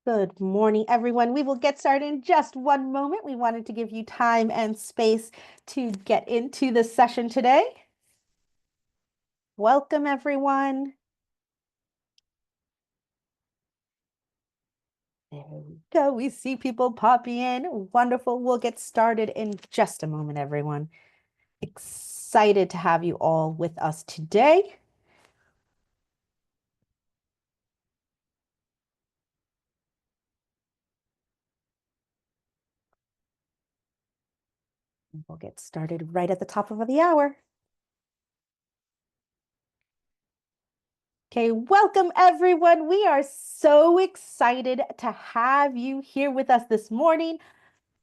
Good morning, everyone. We will get started in just one moment. We wanted to give you time and space to get into the session today. Welcome, everyone. There we go. We see people popping in. Wonderful. We'll get started in just a moment, everyone. Excited to have you all with us today. We'll get started right at the top of the hour. Okay, welcome everyone. We are so excited to have you here with us this morning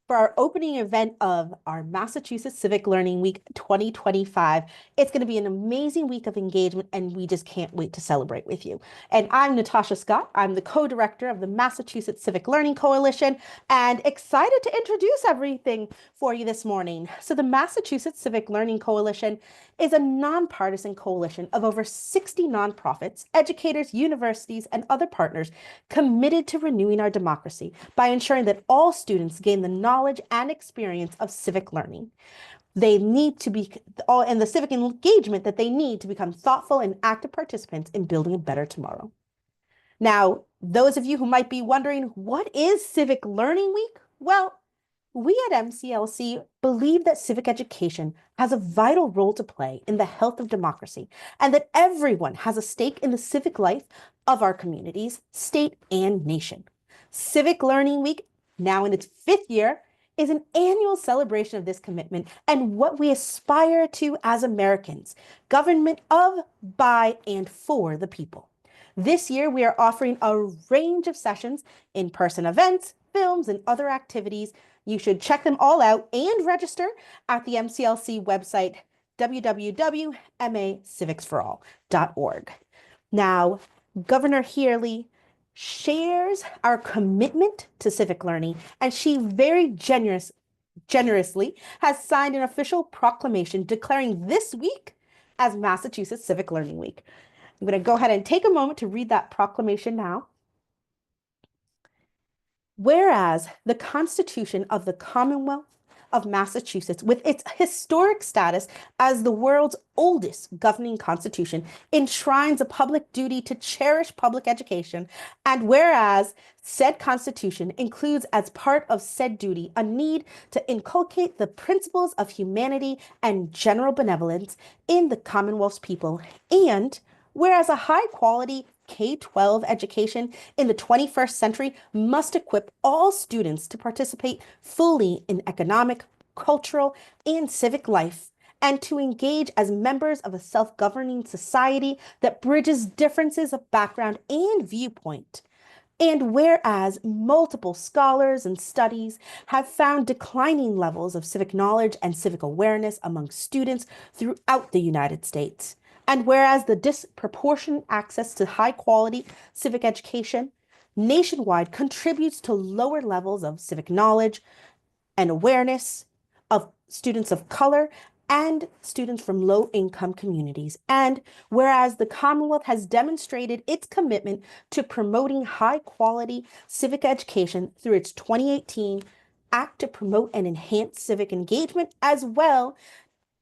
for our opening event of our Massachusetts Civic Learning Week 2025. It's going to be an amazing week of engagement, and we just can't wait to celebrate with you. And I'm Natasha Scott. I'm the co-director of the Massachusetts Civic Learning Coalition, and excited to introduce everything for you this morning. So the Massachusetts Civic Learning Coalition is a nonpartisan coalition of over 60 nonprofits, educators, universities, and other partners committed to renewing our democracy by ensuring that all students gain the knowledge and experience of civic learning. They need to be, and the civic engagement that they need to become thoughtful and active participants in building a better tomorrow. Now, those of you who might be wondering, what is Civic Learning Week? Well, we at MCLC believe that civic education has a vital role to play in the health of democracy, and that everyone has a stake in the civic life of our communities, state, and nation. Civic Learning Week, now in its fifth year, is an annual celebration of this commitment and what we aspire to as Americans, government of, by, and for the people. This year, we are offering a range of sessions, in-person events, films, and other activities. You should check them all out and register at the MCLC website, www.macivicsforall.org. Now, Governor Healy shares our commitment to civic learning, and she very generously has signed an official proclamation declaring this week as Massachusetts Civic Learning Week. I'm going to go ahead and take a moment to read that proclamation now. Whereas the Constitution of the Commonwealth of Massachusetts, with its historic status as the world's oldest governing constitution, enshrines a public duty to cherish public education, and whereas said constitution includes as part of said duty a need to inculcate the principles of humanity and general benevolence in the Commonwealth's people, and whereas a high-quality K-12 education in the 21st century must equip all students to participate fully in economic, cultural, and civic life, and to engage as members of a self-governing society that bridges differences of background and viewpoint. And whereas multiple scholars and studies have found declining levels of civic knowledge and civic awareness among students throughout the United States, and whereas the disproportionate access to high quality civic education nationwide contributes to lower levels of civic knowledge and awareness of students of color and students from low-income communities. And whereas the Commonwealth has demonstrated its commitment to promoting high-quality civic education through its 2018 Act to Promote and Enhance Civic Engagement, as well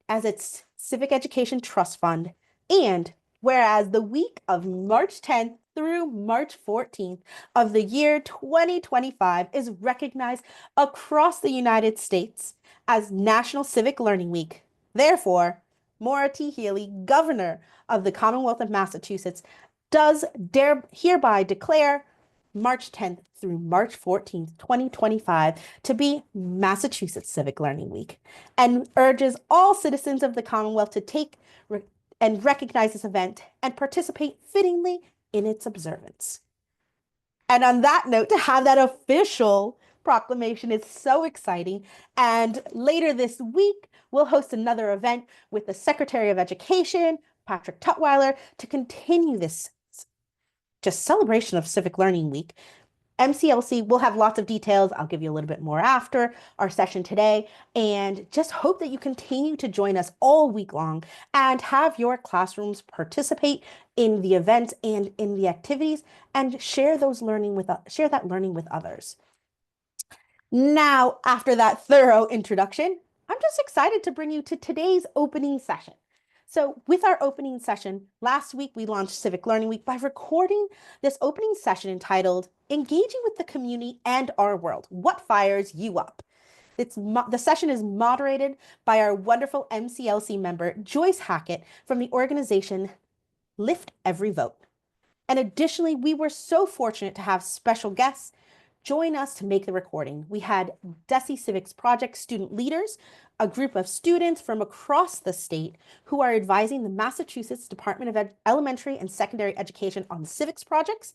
as its Civic Education Trust Fund, and whereas the week of March 10th through March 14th of the year 2025 is recognized across the United States as National Civic Learning Week. Therefore, Maura T. Healy, Governor of the Commonwealth of Massachusetts, does hereby declare March 10th through March 14th, 2025 to be Massachusetts Civic Learning Week, and urges all citizens of the Commonwealth to take and recognize this event and participate fittingly in its observance. And on that note, to have that official proclamation is so exciting. And later this week, we'll host another event with the Secretary of Education, Patrick Tutwiler, to continue this just celebration of Civic Learning Week. MCLC will have lots of details. I'll give you a little bit more after our session today. And just hope that you continue to join us all week long and have your classrooms participate in the events and in the activities and share that learning with others. Now, after that thorough introduction, I'm just excited to bring you to today's opening session. So, with our opening session, last week we launched Civic Learning Week by recording this opening session entitled Engaging with the Community and Our World, What Fires You Up? The session is moderated by our wonderful MCLC member, Joyce Hackett, from the organization Lift Every Vote. And additionally, we were so fortunate to have special guests join us to make the recording. We had DESE Civic's project student leaders, a group of students from across the state who are advising the Massachusetts Department of Elementary and Secondary Education on civics projects,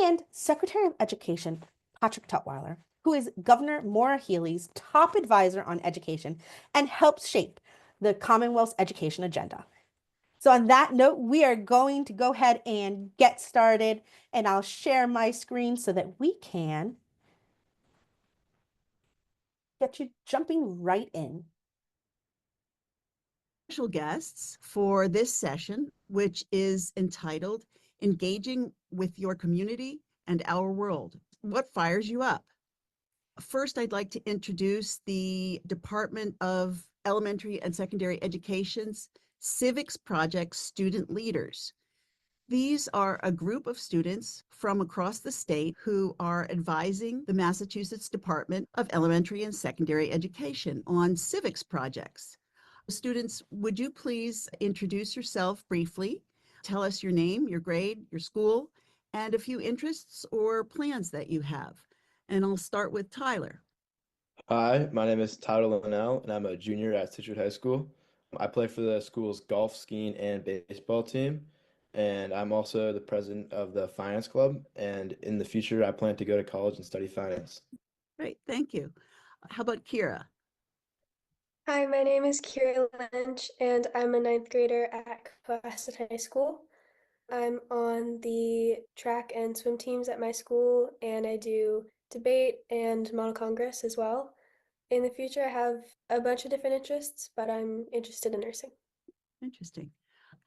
and Secretary of Education Patrick Tutwiler, who is Governor Maura Healey's top advisor on education and helps shape the Commonwealth's education agenda. So on that note, we are going to go ahead and get started, and I'll share my screen so that we can get you jumping right in. Special guests for this session, which is entitled Engaging with Your Community and Our World, What Fires You Up? First, I'd like to introduce the Department of Elementary and Secondary Education's Civics Project student leaders. These are a group of students from across the state who are advising the Massachusetts Department of Elementary and Secondary Education on civics projects. Students, would you please introduce yourself briefly? Tell us your name, your grade, your school, and a few interests or plans that you have. And I'll start with Tyler. Hi, my name is Tyler Linnell, and I'm a junior at Citrus High School. I play for the school's golf, skiing, and baseball team, and I'm also the president of the finance club. And in the future, I plan to go to college and study finance. Great, thank you. How about Kira? Hi, my name is Kira Lynch, and I'm a ninth grader at Cohasset High School. I'm on the track and swim teams at my school, and I do debate and model congress as well. In the future, I have a bunch of different interests, but I'm interested in nursing. Interesting.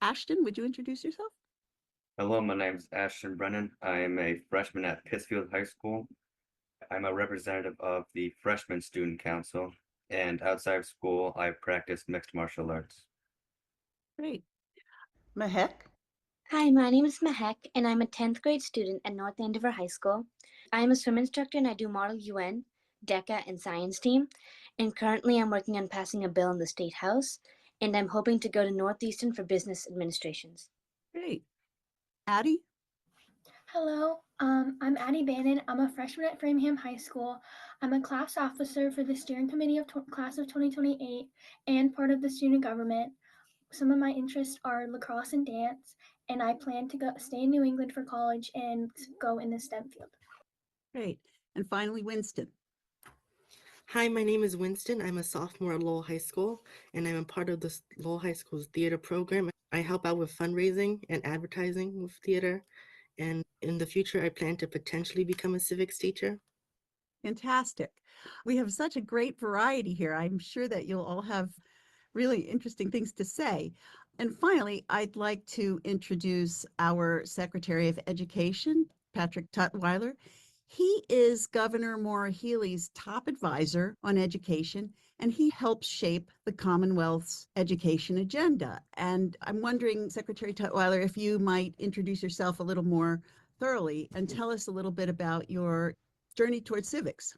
Ashton, would you introduce yourself? Hello, my name is Ashton Brennan. I am a freshman at Pittsfield High School. I'm a representative of the Freshman Student Council, and outside of school, I practice mixed martial arts. Great. Mahek? Hi, my name is Mahek, and I'm a 10th grade student at North Andover High School. I am a swim instructor, and I do Model UN, DECA, and science team. And currently, I'm working on passing a bill in the State House, and I'm hoping to go to Northeastern for business administrations. Great. Addie? Hello, I'm Addie Bannon. I'm a freshman at Framingham High School. I'm a class officer for the steering committee of class of 2028 and part of the student government. Some of my interests are lacrosse and dance, and I plan to stay in New England for college and go in the STEM field. Great. And finally, Winston. Hi, my name is Winston. I'm a sophomore at Lowell High School, and I'm a part of the Lowell High School's theater program. I help out with fundraising and advertising with theater, and in the future, I plan to potentially become a civics teacher. Fantastic. We have such a great variety here. I'm sure that you'll all have really interesting things to say. And finally, I'd like to introduce our Secretary of Education, Patrick Tutwiler. He is Governor Maura Healey's top advisor on education, and he helps shape the Commonwealth's education agenda. And I'm wondering, Secretary Tutwiler, if you might introduce yourself a little more thoroughly and tell us a little bit about your journey towards civics.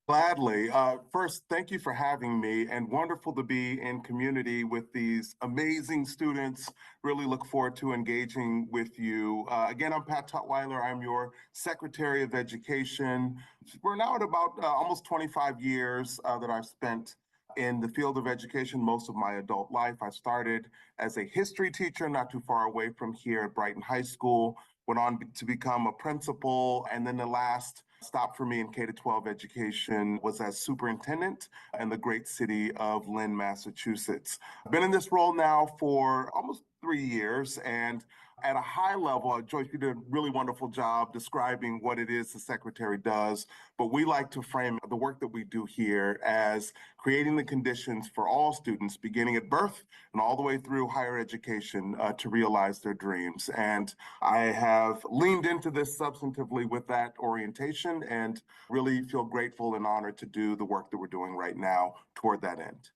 Gladly. First, thank you for having me, and wonderful to be in community with these amazing students. Really look forward to engaging with you. Again, I'm Pat Tutwiler. I'm your Secretary of Education. We're now at about almost 25 years that I've spent in the field of education most of my adult life. I started as a history teacher not too far away from here at Brighton High School, went on to become a principal, and then the last stop for me in K-12 education was as superintendent in the great city of Lynn, Massachusetts. I've been in this role now for almost 3 years, and At a high level, Joyce, you did a really wonderful job describing what it is the secretary does, but we like to frame the work that we do here as creating the conditions for all students, beginning at birth and all the way through higher education, to realize their dreams. And I have leaned into this substantively with that orientation and really feel grateful and honored to do the work that we're doing right now toward that end.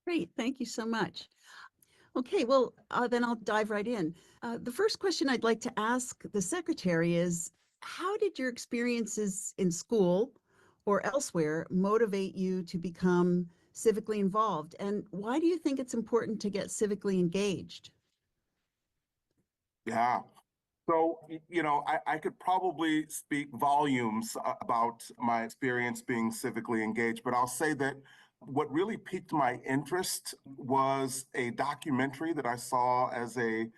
Great, thank you so much. Okay, well, then I'll dive right in. The first question I'd like to ask the secretary is, how did your experiences in school or elsewhere motivate you to become civically involved? And why do you think it's important to get civically engaged? Yeah. So, I could probably speak volumes about my experience being civically engaged, but I'll say that what really piqued my interest was a documentary that I saw as a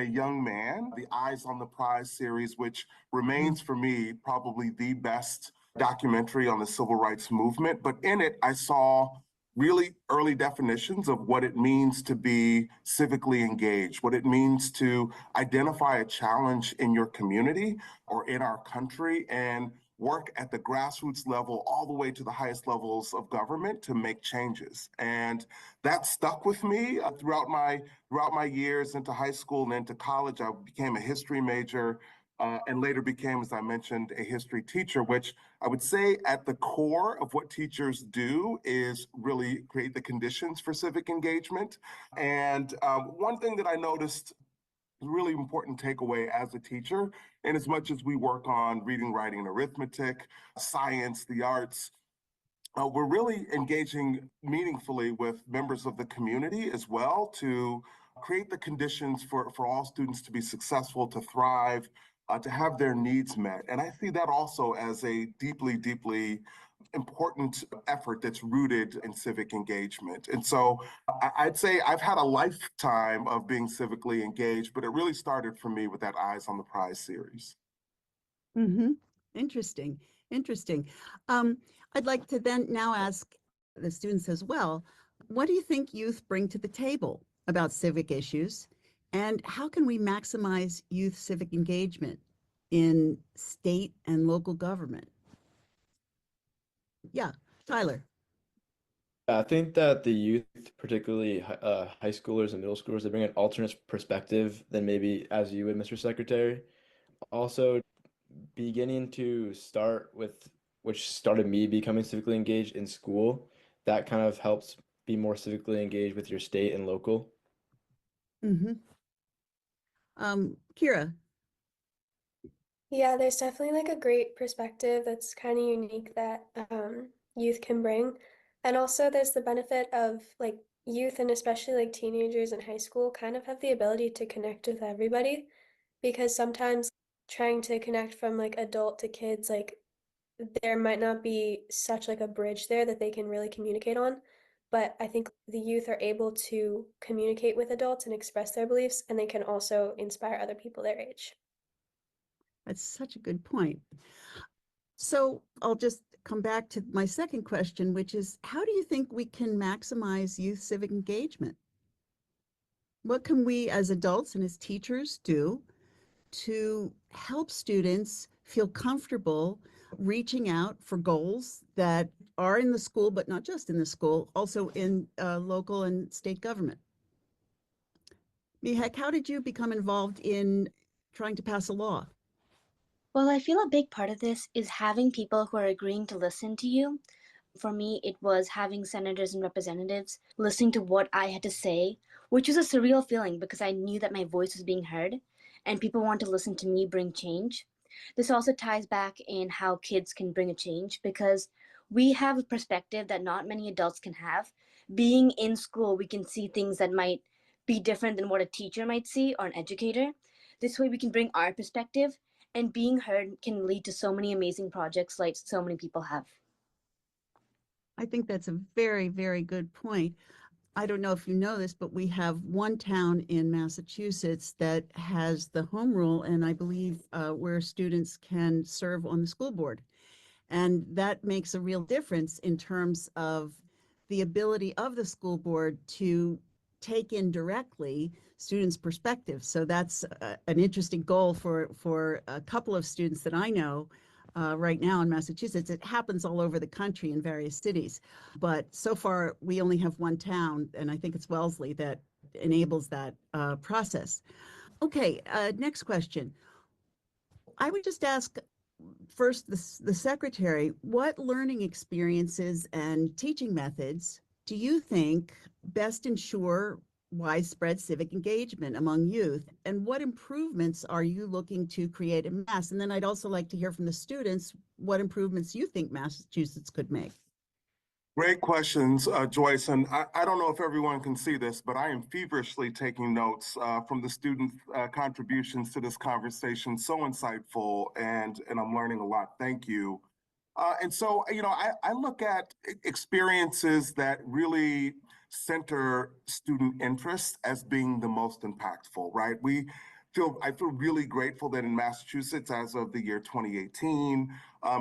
young man, the Eyes on the Prize series, which remains for me probably the best documentary on the civil rights movement. But in it, I saw really early definitions of what it means to be civically engaged, what it means to identify a challenge in your community or in our country and work at the grassroots level all the way to the highest levels of government to make changes. And that stuck with me throughout my years into high school and into college. I became a history major, and later became, as I mentioned, a history teacher, which I would say at the core of what teachers do is really create the conditions for civic engagement. And one thing that I noticed, really important takeaway as a teacher, and as much as we work on reading, writing, and arithmetic, science, the arts, we're really engaging meaningfully with members of the community as well to create the conditions for all students to be successful, to thrive, to have their needs met. And I see that also as a deeply, deeply important effort that's rooted in civic engagement. And so I'd say I've had a lifetime of being civically engaged, but it really started for me with that Eyes on the Prize series. Mm-hmm. Interesting. Interesting. Um, I'd like to then now ask the students as well, what do you think youth bring to the table about civic issues? And how can we maximize youth civic engagement in state and local government? Yeah, Tyler. I think that the youth, particularly high schoolers and middle schoolers, they bring an alternate perspective than maybe as you would, Mr. Secretary. Also, beginning to start with, which started me becoming civically engaged in school, that kind of helps be more civically engaged with your state and local. Mm-hmm. Kira. Yeah, there's definitely like a great perspective that's kind of unique that youth can bring. And also there's the benefit of like youth and especially like teenagers in high school kind of have the ability to connect with everybody because sometimes trying to connect from like adult to kids, like there might not be such like a bridge there that they can really communicate on. But I think the youth are able to communicate with adults and express their beliefs, and they can also inspire other people their age. That's such a good point. So I'll just come back to my second question, which is, how do you think we can maximize youth civic engagement? What can we as adults and as teachers do to help students feel comfortable reaching out for goals that are in the school, but not just in the school, also in local and state government? Mihek, how did you become involved in trying to pass a law? Well, I feel a big part of this is having people who are agreeing to listen to you. For me, it was having senators and representatives listening to what I had to say, which was a surreal feeling because I knew that my voice was being heard and people want to listen to me bring change. This also ties back in how kids can bring a change because we have a perspective that not many adults can have. Being in school, we can see things that might be different than what a teacher might see or an educator. This way, we can bring our perspective, and being heard can lead to so many amazing projects like so many people have. I think that's a very, very good point. I don't know if you know this, but we have one town in Massachusetts that has the home rule, and I believe where students can serve on the school board. And that makes a real difference in terms of the ability of the school board to take in directly students' perspectives. So that's an interesting goal for a couple of students that I know right now in Massachusetts. It happens all over the country in various cities, but so far we only have one town, and I think it's Wellesley, that enables that process. Okay, next question. I would just ask first the secretary, what learning experiences and teaching methods do you think best ensure widespread civic engagement among youth? And what improvements are you looking to create in Mass? And then I'd also like to hear from the students what improvements you think Massachusetts could make. Great questions, Joyce. And I don't know if everyone can see this, but I am feverishly taking notes from the student contributions to this conversation. So insightful, and I'm learning a lot. Thank you. And so, I look at experiences that really center student interest as being the most impactful, right? I feel really grateful that in Massachusetts, as of the year 2018,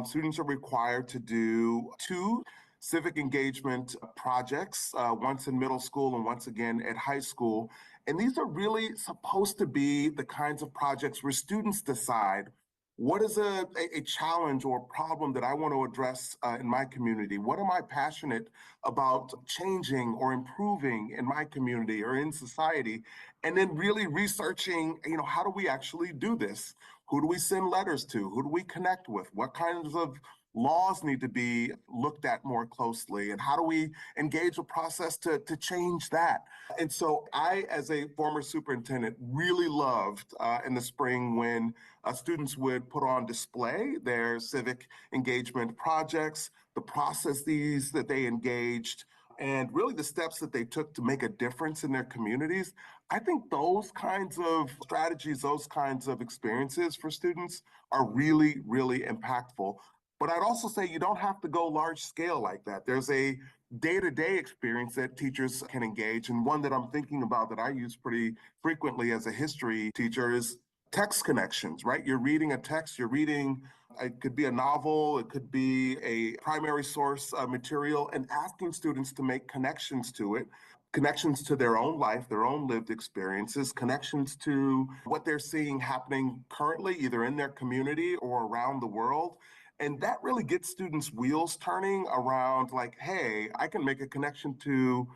students are required to do 2 civic engagement projects, once in middle school and once again at high school. And these are really supposed to be the kinds of projects where students decide what is a challenge or problem that I want to address in my community? What am I passionate about changing or improving in my community or in society? And then really researching, how do we actually do this? Who do we send letters to? Who do we connect with? What kinds of laws need to be looked at more closely? And how do we engage the process to change that? And so I, as a former superintendent, really loved in the spring when students would put on display their civic engagement projects, the processes that they engaged, and really the steps that they took to make a difference in their communities. I think those kinds of strategies, those kinds of experiences for students are really, really impactful. But I'd also say you don't have to go large scale like that. There's a day-to-day experience that teachers can engage. And one that I'm thinking about that I use pretty frequently as a history teacher is text connections, right? You're reading a text, it could be a novel, it could be a primary source material, and asking students to make connections to it, connections to their own life, their own lived experiences, connections to what they're seeing happening currently, either in their community or around the world. And that really gets students' wheels turning around like, hey, I can make a connection to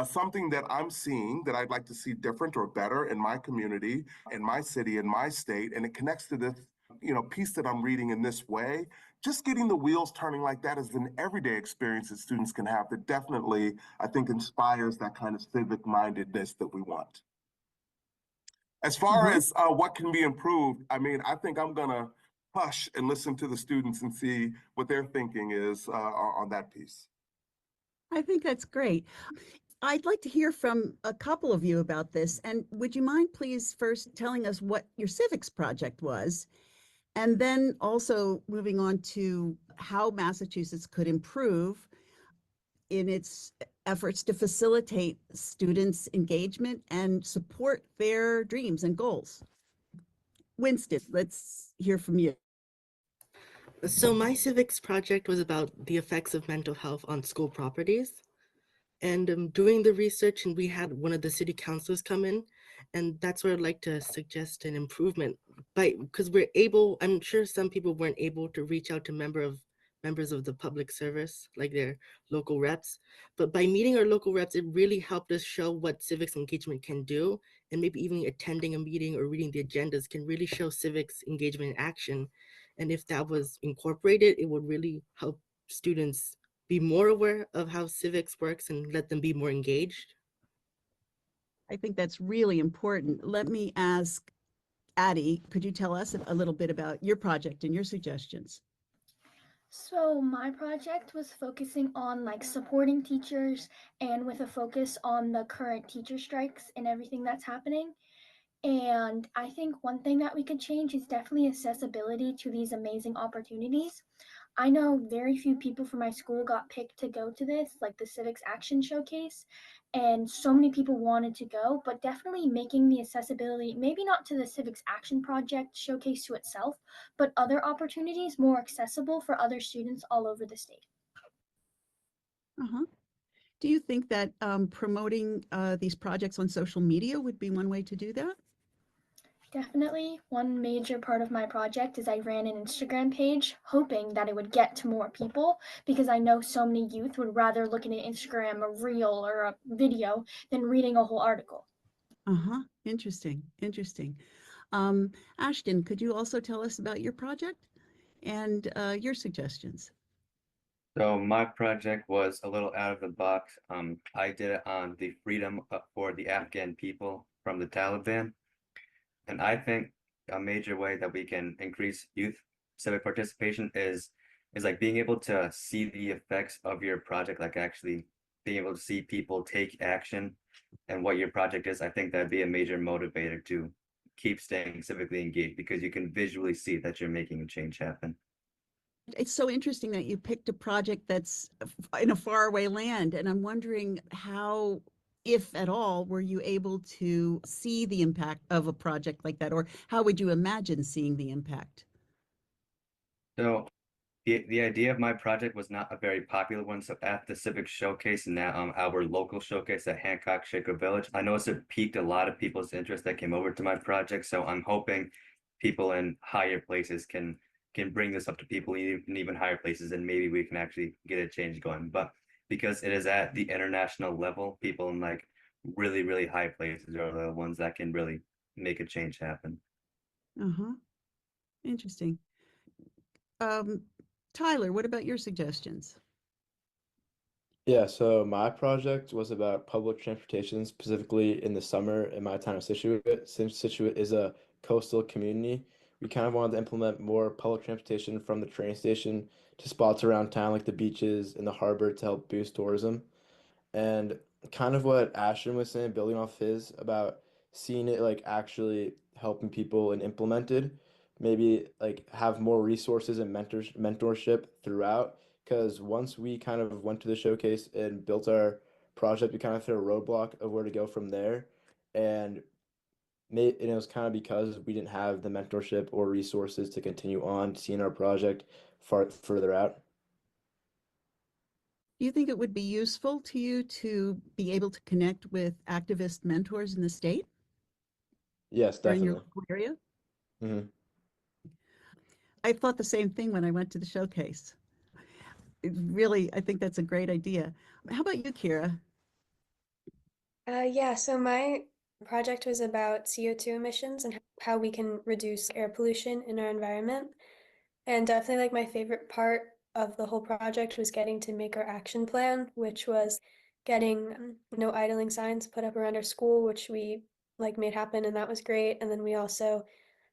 something that I'm seeing that I'd like to see different or better in my community, in my city, in my state, and it connects to this, piece that I'm reading in this way. Just getting the wheels turning like that is an everyday experience that students can have that definitely, I think, inspires that kind of civic mindedness that we want. As far as what can be improved, I think I'm gonna hush and listen to the students and see what their thinking is on that piece. I think that's great. I'd like to hear from a couple of you about this. And would you mind please first telling us what your civics project was? And then also moving on to how Massachusetts could improve in its efforts to facilitate students' engagement and support their dreams and goals. Winston, let's hear from you. So my civics project was about the effects of mental health on school properties. And doing the research, and we had one of the city councilors come in, and that's where I'd like to suggest an improvement. Because I'm sure some people weren't able to reach out to members of the public service, like their local reps. But by meeting our local reps, it really helped us show what civics engagement can do. And maybe even attending a meeting or reading the agendas can really show civics engagement in action. And if that was incorporated, it would really help students be more aware of how civics works and let them be more engaged. I think that's really important. Let me ask Addie, could you tell us a little bit about your project and your suggestions? So my project was focusing on like supporting teachers and with a focus on the current teacher strikes and everything that's happening. And I think one thing that we could change is definitely accessibility to these amazing opportunities. I know very few people from my school got picked to go to this, like the Civics Action Showcase, and so many people wanted to go, but definitely making the accessibility, maybe not to the Civics Action Project Showcase to itself, but other opportunities more accessible for other students all over the state. Uh-huh. Do you think that promoting these projects on social media would be one way to do that? Definitely. One major part of my project is I ran an Instagram page hoping that it would get to more people because I know so many youth would rather look at an Instagram, a reel, or a video than reading a whole article. Uh-huh. Interesting. Interesting. Ashton, could you also tell us about your project and your suggestions? So my project was a little out of the box. I did it on the freedom for the Afghan people from the Taliban. And I think a major way that we can increase youth civic participation is like being able to see the effects of your project, like actually being able to see people take action and what your project is. I think that'd be a major motivator to keep staying civically engaged because you can visually see that you're making a change happen. It's so interesting that you picked a project that's in a faraway land, and I'm wondering how, if at all, were you able to see the impact of a project like that, or how would you imagine seeing the impact? So the idea of my project was not a very popular one. So at the Civic Showcase now, our local showcase at Hancock Shaker Village, I noticed it piqued a lot of people's interest that came over to my project. So I'm hoping people in higher places can bring this up to people in even higher places, and maybe we can actually get a change going. But because it is at the international level, people in like really high places are the ones that can really make a change happen. Uh-huh. Interesting. Um, Tyler, what about your suggestions? Yeah, so my project was about public transportation, specifically in the summer in my town of Situate. Since Situate is a coastal community, we kind of wanted to implement more public transportation from the train station to spots around town, like the beaches and the harbor, to help boost tourism. And kind of what Ashton was saying, building off his about seeing it like actually helping people and implemented, maybe like have more resources and mentorship throughout. Because once we kind of went to the showcase and built our project, we kind of hit a roadblock of where to go from there. And and it was kind of because we didn't have the mentorship or resources to continue on seeing our project further out. Do you think it would be useful to you to be able to connect with activist mentors in the state Yes, or in your definitely. local area? Hmm. I thought the same thing when I went to the showcase. It really, I think that's a great idea. How about you, Kira? Yeah, so my project was about CO2 emissions and how we can reduce air pollution in our environment. And definitely, like, my favorite part of the whole project was getting to make our action plan, which was getting no idling signs put up around our school, which we like made happen, and that was great. And then we also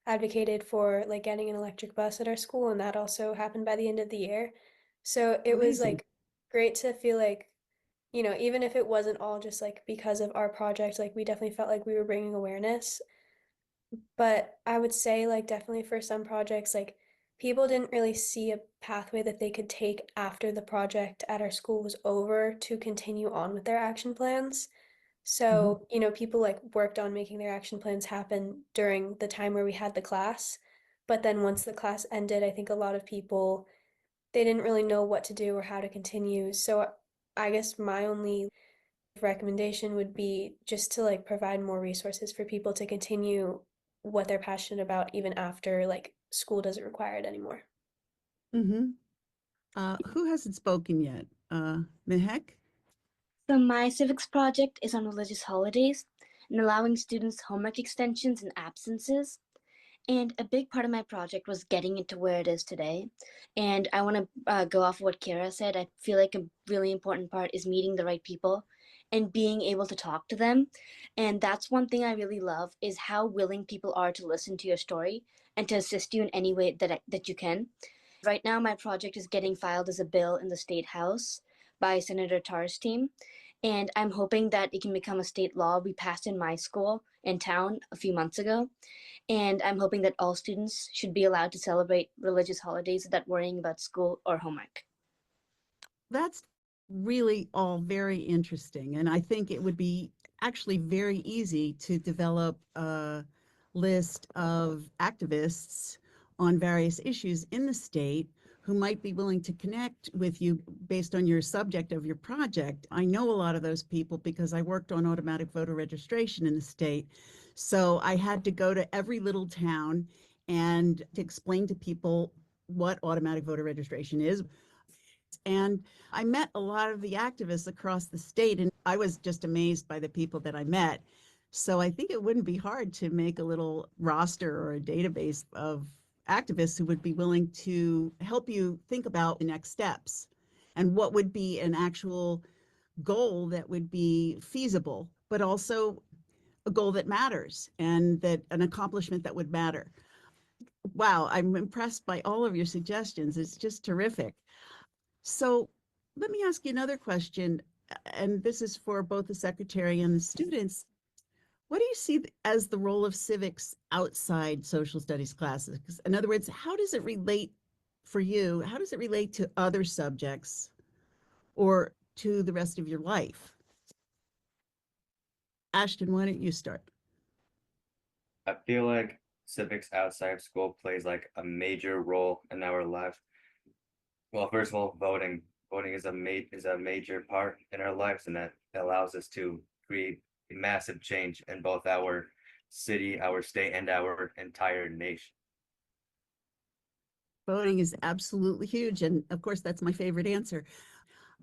advocated for like getting an electric bus at our school, and that also happened by the end of the year. So it was Amazing. like great to feel like, even if it wasn't all just like because of our project, like we definitely felt like we were bringing awareness. But I would say, like, definitely for some projects, like, people didn't really see a pathway that they could take after the project at our school was over to continue on with their action plans. Mhm. So, people like worked on making their action plans happen during the time where we had the class. But then once the class ended, I think a lot of people, they didn't really know what to do or how to continue. So I guess my only recommendation would be just to like provide more resources for people to continue what they're passionate about even after like school doesn't require it anymore. Mhm. Who hasn't spoken yet? Mehek? So my civics project is on religious holidays and allowing students homework extensions and absences. And a big part of my project was getting it to where it is today. And I want to go off what Kara said. I feel like a really important part is meeting the right people and being able to talk to them. And that's one thing I really love is how willing people are to listen to your story and to assist you in any way that you can. Right now, my project is getting filed as a bill in the state house by Senator Tarr's team. And I'm hoping that it can become a state law. We passed in my school in town a few months ago. And I'm hoping that all students should be allowed to celebrate religious holidays without worrying about school or homework. That's really all very interesting. And I think it would be actually very easy to develop a list of activists on various issues in the state who might be willing to connect with you based on your subject of your project. I know a lot of those people because I worked on automatic voter registration in the state. So I had to go to every little town and to explain to people what automatic voter registration is. And I met a lot of the activists across the state, and I was just amazed by the people that I met. So I think it wouldn't be hard to make a little roster or a database of activists who would be willing to help you think about the next steps and what would be an actual goal that would be feasible, but also a goal that matters and that an accomplishment that would matter. Wow, I'm impressed by all of your suggestions. It's just terrific. So let me ask you another question, and this is for both the secretary and the students. What do you see as the role of civics outside social studies classes? In other words, how does it relate for you? How does it relate to other subjects or to the rest of your life? Ashton, why don't you start? I feel like civics outside of school plays like a major role in our lives. Well, first of all, voting is a major part in our lives, and that allows us to create massive change in both our city, our state, and our entire nation. Voting is absolutely huge. And of course, that's my favorite answer.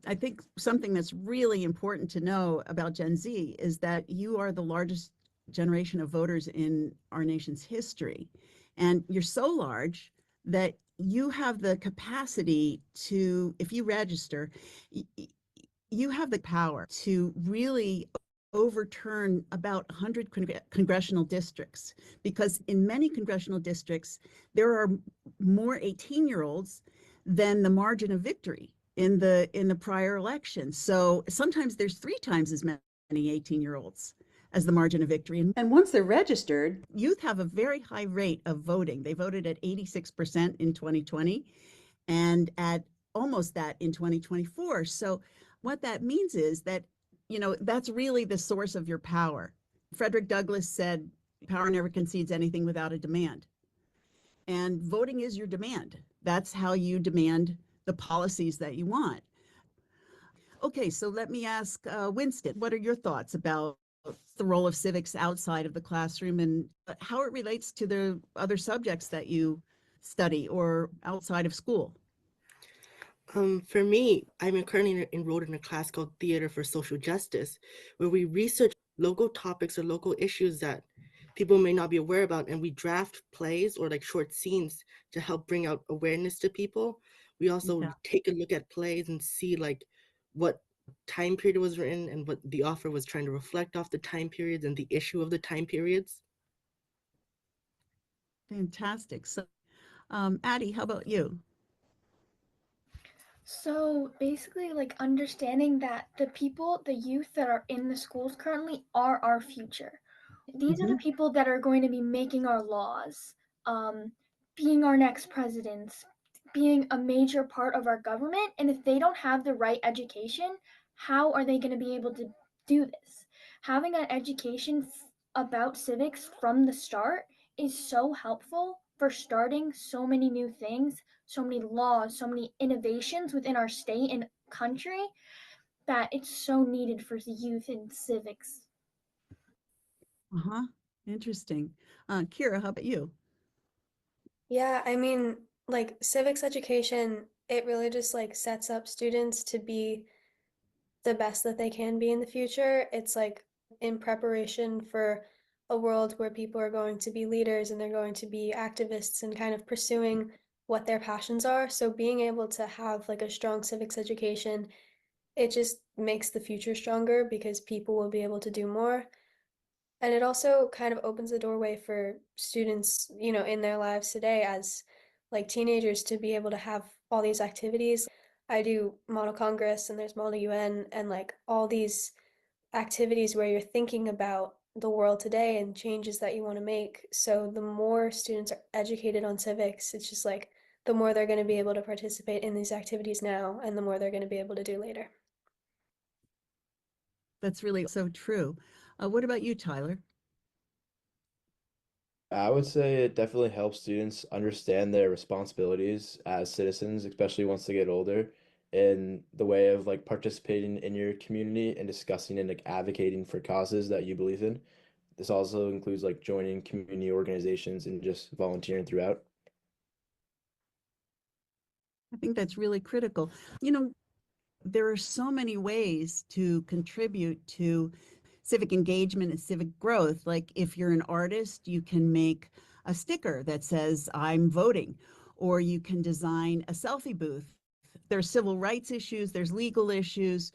I think something that's really important to know about Gen Z is that you are the largest generation of voters in our nation's history. And you're so large that you have the capacity to, if you register, you have the power to really overturn about 100 congressional districts, because in many congressional districts, there are more 18-year-olds than the margin of victory in the prior election. So sometimes there's 3 times as many 18-year-olds as the margin of victory. And once they're registered, youth have a very high rate of voting. They voted at 86% in 2020 and at almost that in 2024. So what that means is that, that's really the source of your power. Frederick Douglass said, power never concedes anything without a demand. And voting is your demand. That's how you demand the policies that you want. Okay, so let me ask Winston, what are your thoughts about the role of civics outside of the classroom and how it relates to the other subjects that you study or outside of school? For me, I'm currently enrolled in a class called Theater for Social Justice, where we research local topics or local issues that people may not be aware about, and we draft plays or like short scenes to help bring out awareness to people. We also take a look at plays and see like what time period was written and what the author was trying to reflect off the time periods and the issue of the time periods. Fantastic. So, Addie, how about you? So basically, like understanding that the youth that are in the schools currently are our future. These are the people that are going to be making our laws, being our next presidents, being a major part of our government. And if they don't have the right education, how are they going to be able to do this? Having an education about civics from the start is so helpful for starting so many new things, so many laws, so many innovations within our state and country, that it's so needed for the youth in civics. Interesting. Kira, how about you? Yeah, I mean, like civics education, it really just like sets up students to be the best that they can be in the future. It's like in preparation for a world where people are going to be leaders and they're going to be activists and kind of pursuing what their passions are. So being able to have like a strong civics education, it just makes the future stronger because people will be able to do more. And it also kind of opens the doorway for students, in their lives today as like teenagers to be able to have all these activities. I do Model Congress and there's Model UN and like all these activities where you're thinking about the world today and changes that you want to make. So the more students are educated on civics, it's just like the more they're going to be able to participate in these activities now and the more they're going to be able to do later. That's really so true. What about you, Tyler? I would say it definitely helps students understand their responsibilities as citizens, especially once they get older, in the way of like participating in your community and discussing and like advocating for causes that you believe in. This also includes like joining community organizations and just volunteering throughout. I think that's really critical. You know, there are so many ways to contribute to civic engagement and civic growth. Like if you're an artist, you can make a sticker that says, I'm voting, or you can design a selfie booth. There's civil rights issues, there's legal issues.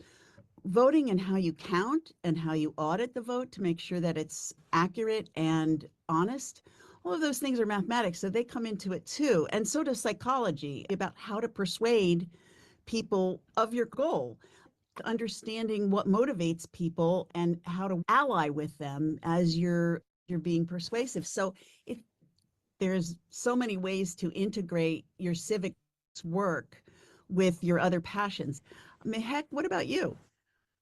Voting and how you count and how you audit the vote to make sure that it's accurate and honest. All of those things are mathematics, so they come into it too. And so does psychology about how to persuade people of your goal, understanding what motivates people and how to ally with them as you're being persuasive. So it there's so many ways to integrate your civics work with your other passions. Mehek, what about you?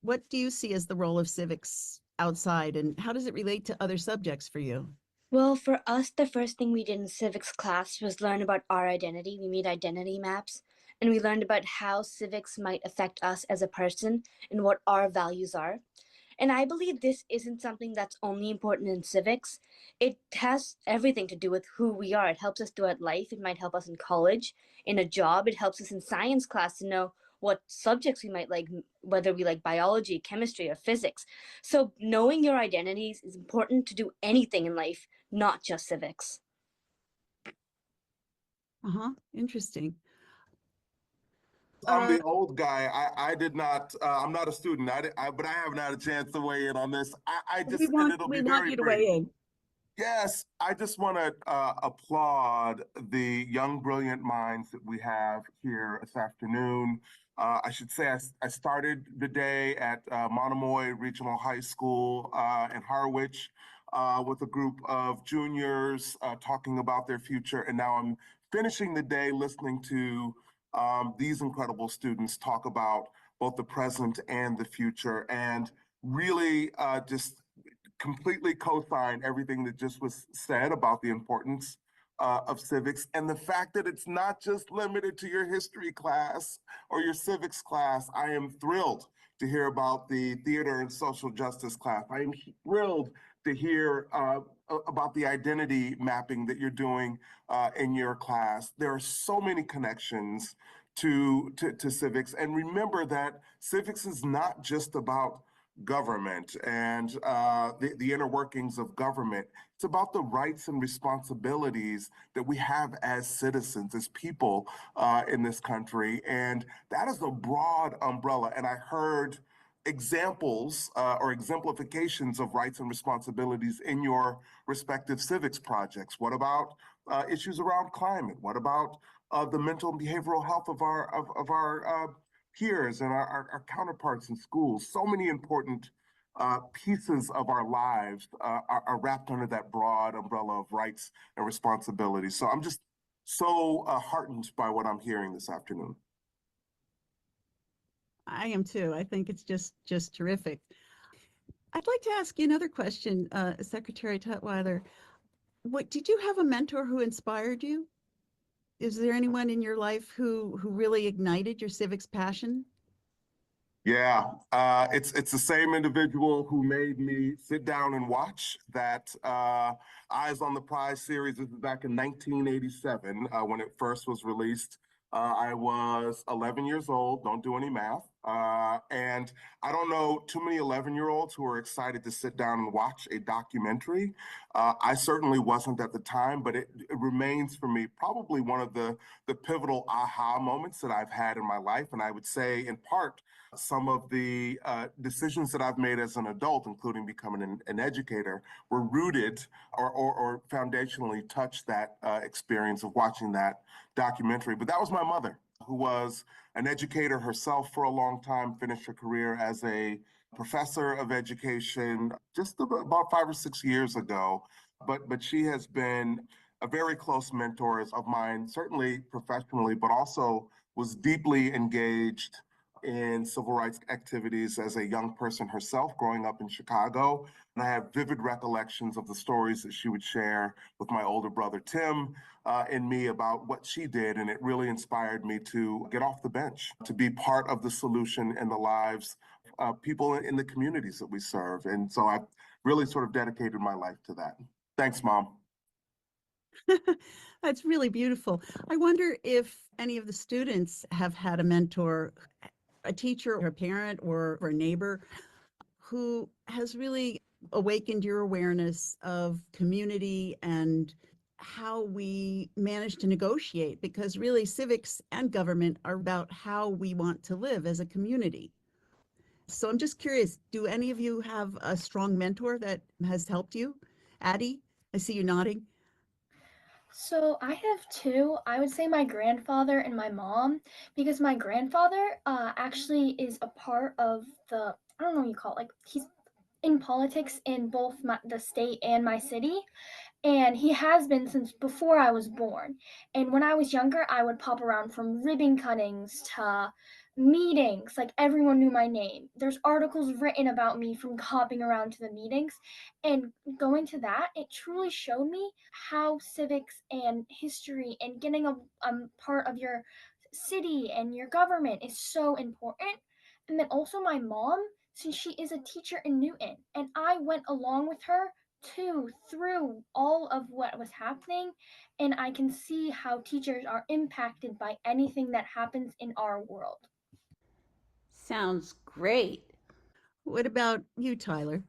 What do you see as the role of civics outside, and how does it relate to other subjects for you? Well, for us, the first thing we did in civics class was learn about our identity. We made identity maps, and we learned about how civics might affect us as a person and what our values are. And I believe this isn't something that's only important in civics. It has everything to do with who we are. It helps us throughout life. It might help us in college, in a job. It helps us in science class to know what subjects we might like, whether we like biology, chemistry, or physics. So knowing your identities is important to do anything in life, not just civics. Interesting. I'm the old guy. I did not, I'm not a student, but I haven't had a chance to weigh in on this. And it'll We be want very you to brief. weigh in. Yes, I just want to applaud the young, brilliant minds that we have here this afternoon. I should say I started the day at Monomoy Regional High School in Harwich with a group of juniors talking about their future. And now I'm finishing the day listening to these incredible students talk about both the present and the future. And really just completely co-sign everything that just was said about the importance of civics and the fact that it's not just limited to your history class or your civics class. I am thrilled to hear about the theater and social justice class. I am thrilled to hear about the identity mapping that you're doing in your class. There are so many connections to civics. And remember that civics is not just about government and the inner workings of government. It's about the rights and responsibilities that we have as citizens, as people in this country. And that is a broad umbrella. And I heard examples or exemplifications of rights and responsibilities in your respective civics projects. What about issues around climate? What about the mental and behavioral health of our peers and our counterparts in schools? So many important pieces of our lives are wrapped under that broad umbrella of rights and responsibilities. So I'm just so heartened by what I'm hearing this afternoon. I am too. I think it's just terrific. I'd like to ask you another question, Secretary Tutwiler. What did you have a mentor who inspired you? Is there anyone in your life who really ignited your civics passion? Yeah, it's the same individual who made me sit down and watch that Eyes on the Prize series. This is back in 1987 when it first was released. I was 11 years old, don't do any math. And I don't know too many 11-year-olds who are excited to sit down and watch a documentary. I certainly wasn't at the time, but it remains for me probably one of the pivotal aha moments that I've had in my life. And I would say, in part, some of the decisions that I've made as an adult, including becoming an educator, were rooted or foundationally touched that experience of watching that documentary. But that was my mother, who was an educator herself for a long time, finished her career as a professor of education just about 5 or 6 years ago. But she has been a very close mentor of mine, certainly professionally, but also was deeply engaged in civil rights activities as a young person herself growing up in Chicago. And I have vivid recollections of the stories that she would share with my older brother, Tim, and me about what she did. And it really inspired me to get off the bench, to be part of the solution in the lives of people in the communities that we serve. And so I've really sort of dedicated my life to that. Thanks, Mom. That's really beautiful. I wonder if any of the students have had a mentor, a teacher or a parent or a neighbor who has really awakened your awareness of community and how we manage to negotiate, because really civics and government are about how we want to live as a community. So I'm just curious, do any of you have a strong mentor that has helped you? Addie, I see you nodding. So I have two. I would say my grandfather and my mom, because my grandfather actually is a part of I don't know what you call it, like he's in politics in both the state and my city. And he has been since before I was born. And when I was younger, I would pop around from ribbon cuttings to meetings. Like everyone knew my name. There's articles written about me from hopping around to the meetings. And going to that, it truly showed me how civics and history and getting a part of your city and your government is so important. And then also my mom, since she is a teacher in Newton, and I went along with her through all of what was happening, and I can see how teachers are impacted by anything that happens in our world. Sounds great. What about you, Tyler?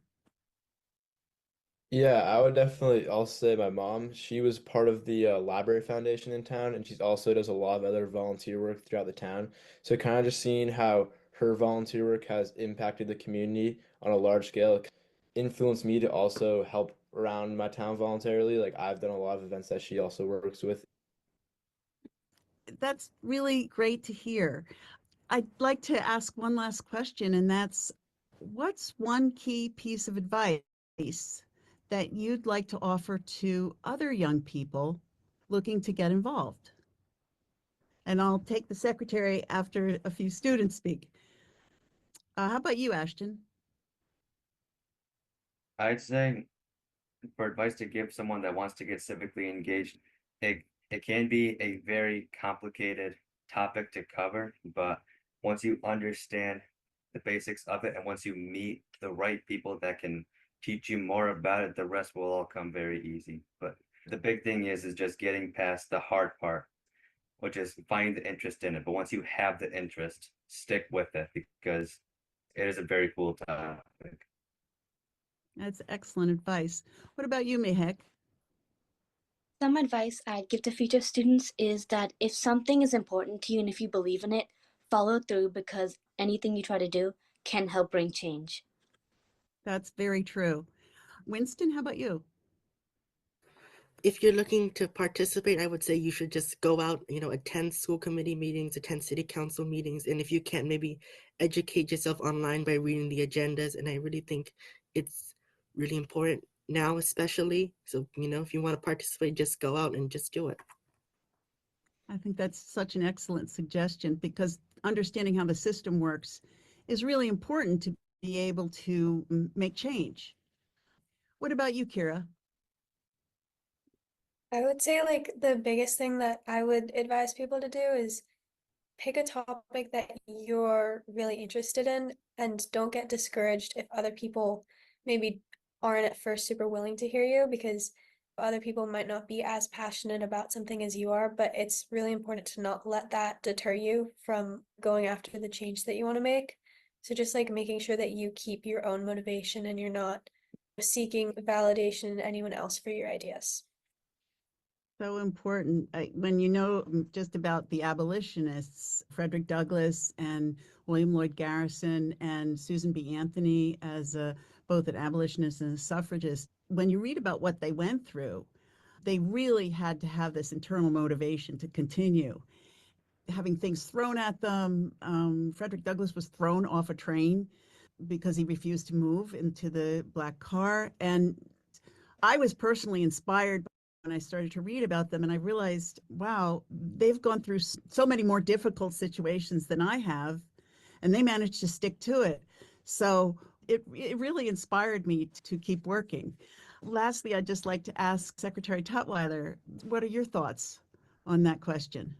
Yeah, I would definitely also say my mom. She was part of the library foundation in town, and she also does a lot of other volunteer work throughout the town. So kind of just seeing how her volunteer work has impacted the community on a large scale influenced me to also help around my town voluntarily. Like I've done a lot of events that she also works with. That's really great to hear. I'd like to ask one last question, and that's what's one key piece of advice that you'd like to offer to other young people looking to get involved? And I'll take the secretary after a few students speak. How about you, Ashton? I'd say for advice to give someone that wants to get civically engaged, it, it can be a very complicated topic to cover, but once you understand the basics of it and once you meet the right people that can teach you more about it, the rest will all come very easy. But the big thing is just getting past the hard part, which is finding the interest in it. But once you have the interest, stick with it because it is a very cool topic. That's excellent advice. What about you, Mehek? Some advice I'd give to future students is that if something is important to you and if you believe in it, follow through because anything you try to do can help bring change. That's very true. Winston, how about you? If you're looking to participate, I would say you should just go out, attend school committee meetings, attend city council meetings, and if you can't, maybe educate yourself online by reading the agendas. And I really think it's really important now, especially. So, if you want to participate, just go out and just do it. I think that's such an excellent suggestion because understanding how the system works is really important to be able to make change. What about you, Kira? I would say like the biggest thing that I would advise people to do is pick a topic that you're really interested in and don't get discouraged if other people maybe aren't at first super willing to hear you because other people might not be as passionate about something as you are, but it's really important to not let that deter you from going after the change that you want to make. So just like making sure that you keep your own motivation and you're not seeking validation in anyone else for your ideas. So important. When you know just about the abolitionists, Frederick Douglass and William Lloyd Garrison and Susan B. Anthony as both an abolitionist and a suffragist, when you read about what they went through, they really had to have this internal motivation to continue. Having things thrown at them, Frederick Douglass was thrown off a train because he refused to move into the black car. And I was personally inspired when I started to read about them, and I realized, wow, they've gone through so many more difficult situations than I have, and they managed to stick to it. So it really inspired me to keep working. Lastly, I'd just like to ask Secretary Tutwiler, what are your thoughts on that question?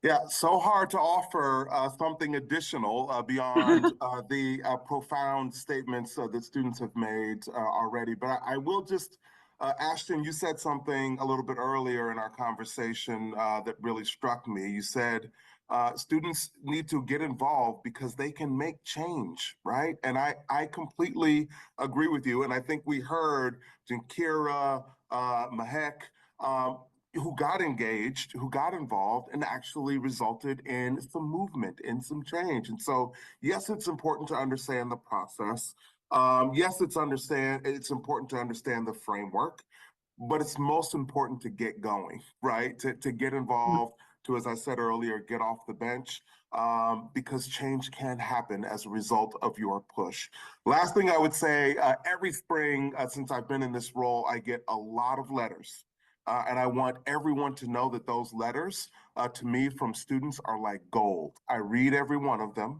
Yeah, so hard to offer something additional beyond the profound statements that students have made already. But I will just, Ashton, you said something a little bit earlier in our conversation that really struck me. You said students need to get involved because they can make change, right? And I completely agree with you. And I think we heard Jankira, Mahek, um, who got engaged, who got involved, and actually resulted in some movement, in some change. And so, yes, it's important to understand the process. Yes, it's important to understand the framework, but it's most important to get going, right? To get involved, to, as I said earlier, get off the bench, because change can happen as a result of your push. Last thing I would say, every spring since I've been in this role, I get a lot of letters. And I want everyone to know that those letters to me from students are like gold. I read every one of them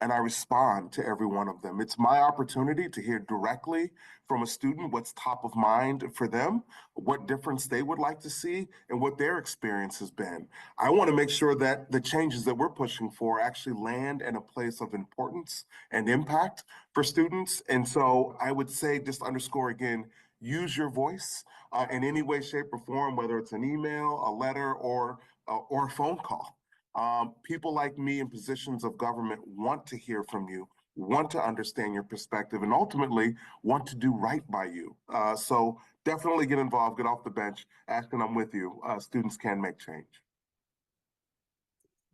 and I respond to every one of them. It's my opportunity to hear directly from a student what's top of mind for them, what difference they would like to see, and what their experience has been. I want to make sure that the changes that we're pushing for actually land in a place of importance and impact for students. And so I would say, just underscore again, use your voice in any way, shape, or form, whether it's an email, a letter, or a phone call. People like me in positions of government want to hear from you, want to understand your perspective, and ultimately want to do right by you. So definitely get involved, get off the bench. Ashton, I'm with you. Students can make change.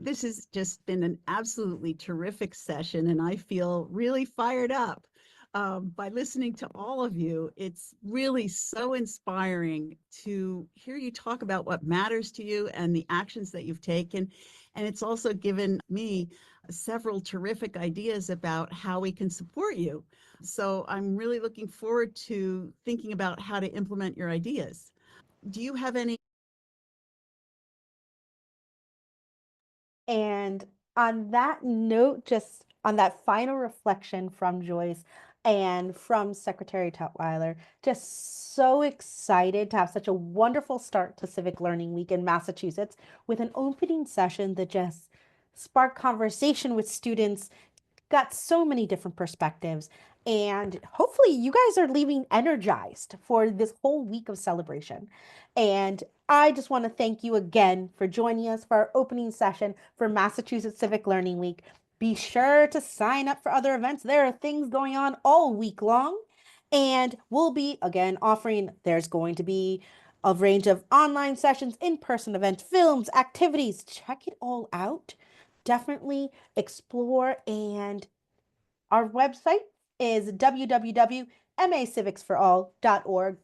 This has just been an absolutely terrific session, and I feel really fired up. By listening to all of you, it's really so inspiring to hear you talk about what matters to you and the actions that you've taken. And it's also given me several terrific ideas about how we can support you. So I'm really looking forward to thinking about how to implement your ideas. Do you have any? And on that note, just on that final reflection from Joyce and from Secretary Tutwiler, just so excited to have such a wonderful start to Civic Learning Week in Massachusetts with an opening session that just sparked conversation with students, got so many different perspectives. And hopefully, you guys are leaving energized for this whole week of celebration. And I just want to thank you again for joining us for our opening session for Massachusetts Civic Learning Week. Be sure to sign up for other events. There are things going on all week long. And we'll be, again, there's going to be a range of online sessions, in person events, films, activities. Check it all out. Definitely explore. And our website is www.macivicsforall.org.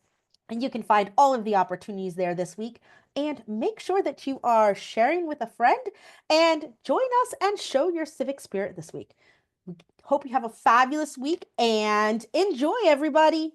And you can find all of the opportunities there this week. And make sure that you are sharing with a friend and join us and show your civic spirit this week. We hope you have a fabulous week and enjoy, everybody.